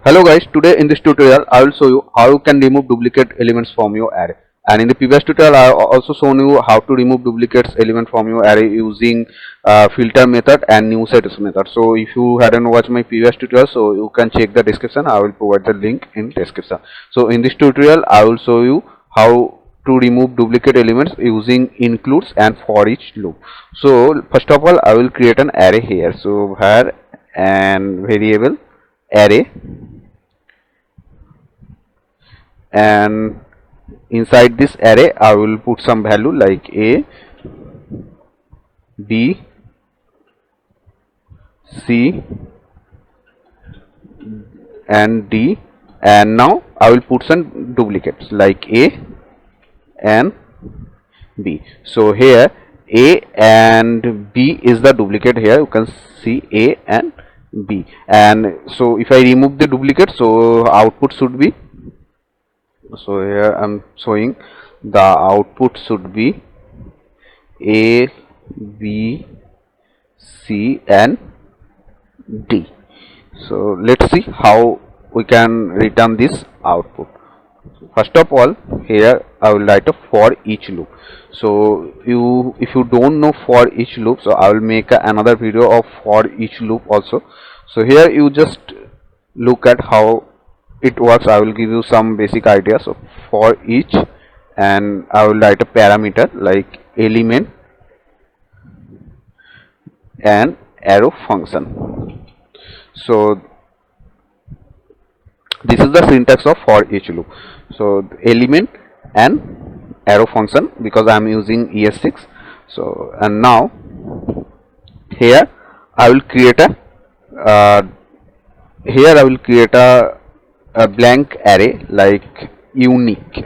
Hello guys, today in this tutorial I will show you how you can remove duplicate elements from your array. And in the previous tutorial I also shown you how to remove duplicates element from your array using filter method and new sets method. So if you hadn't watched my previous tutorial, so you can check the description. I will provide the link in description. So in this tutorial I will show you how to remove duplicate elements using includes and for each loop. So first of all I will create an array here. So here an variable array, and inside this array I will put some value like a, b, c and d, and now I will put some duplicates like a and b. So here a and b is the duplicate. Here you can see a and b, and so if I remove the duplicate, so output should be, so here I'm showing the output should be a, b, c and d. So let's see how we can return this output. First of all, here I will write a for each loop. So if you don't know for each loop, so I will make another video of for each loop also. So here you just look at how it works. I will give you some basic ideas. So for each, and I will write a parameter like element and arrow function. So this is the syntax of for each loop. So element and arrow function, because I am using ES6. So and now here I will create a blank array like unique.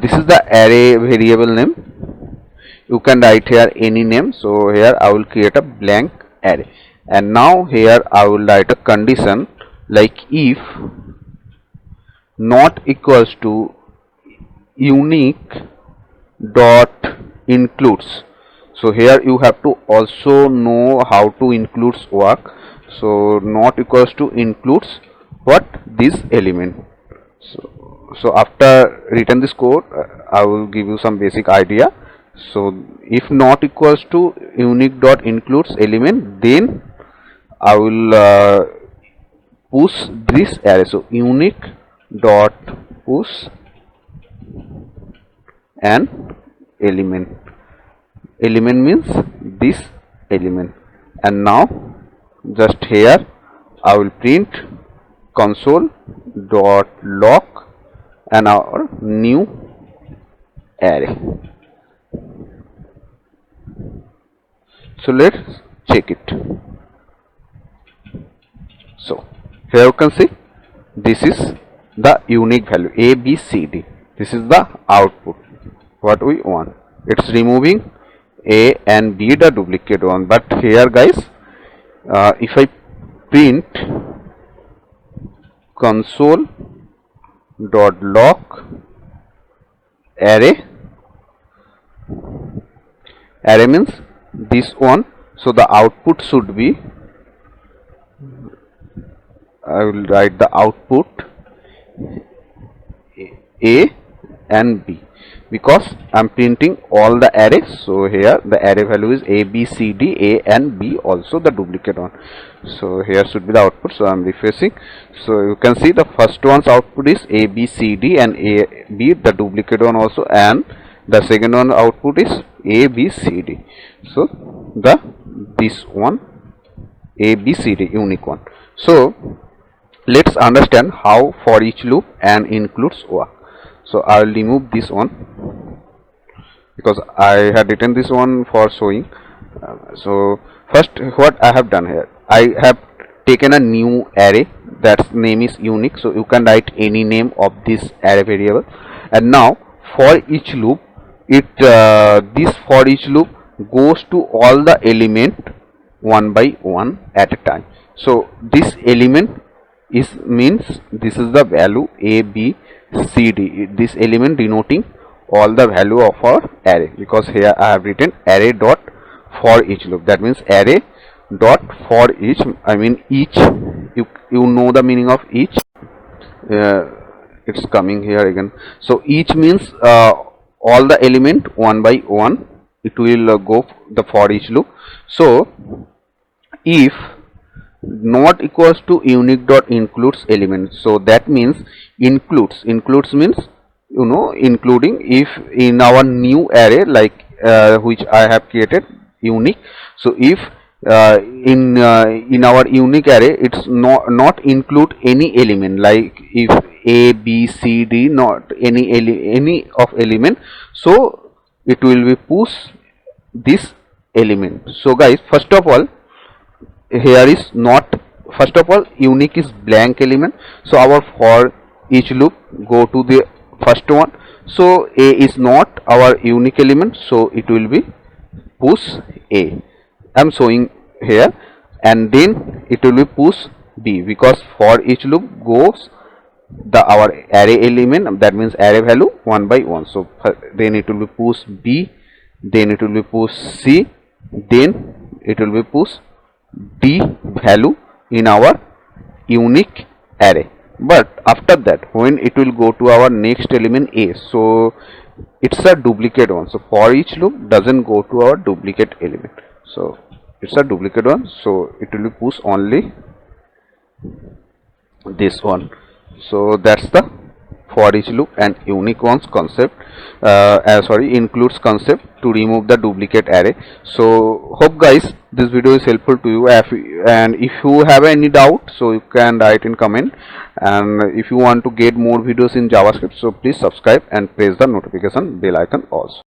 This is the array variable name. You can write here any name. So here I will create a blank array, and now here I will write a condition like if not equals to unique dot includes. So here you have to also know how to includes work. So not equals to includes what, this element. So after written this code, I will give you some basic idea. So if not equals to unique dot includes element, then I will push this array. So unique dot push an element. Element means this element, and now just here I will print console dot log and our new array. So let's check it. So here you can see this is the unique value a, b, c, d. This is the output what we want. It's removing a and b, the duplicate one. But here guys, if I print console dot log array means this one, so the output should be, I will write the output a and b, because I'm printing all the arrays. So here the array value is a, b, c, d, a and b, also the duplicate one. So here should be the output. So I'm refreshing. So you can see the first one's output is a, b, c, d, and a, b, the duplicate one also, and the second one output is a, b, c, d. So this one a, b, c, d, unique one. So let's understand how for each loop and includes work. So I will remove this one because I had written this one for showing. So first what I have done here, I have taken a new array that's name is unique. So you can write any name of this array variable, and now for each loop, this for each loop goes to all the element one by one at a time. So this element is means this is the value a, b, c, d. This element denoting all the value of our array, because here I have written array dot for each loop. That means array dot for each, I mean each you know the meaning of each. It's coming here again. So each means all the element one by one. It will go the for each loop. So if not equals to unique dot includes element, so that means includes means, you know, including. If in our new array, like which I have created unique, so if in our unique array it's not include any element, like if a b c d, not any of element, so it will be push this element. So guys, first of all, here is not, first of all, unique is blank element, so our for each loop go to the first one. So a is not our unique element, so it will be push a. I'm showing here, and then it will be push b, because for each loop goes the our array element, that means array value one by one. So then it will be push b, then it will be push c, then it will be push d value in our unique array. But after that, when it will go to our next element a, so it's a duplicate one. So for each loop doesn't go to our duplicate element, so it's a duplicate one, so it will be push only this one. So that's the for each loop and unique ones concept, includes concept to remove the duplicate array. So hope guys this video is helpful to you, and if you have any doubt, so you can write in comment, and if you want to get more videos in JavaScript, so please subscribe and press the notification bell icon also.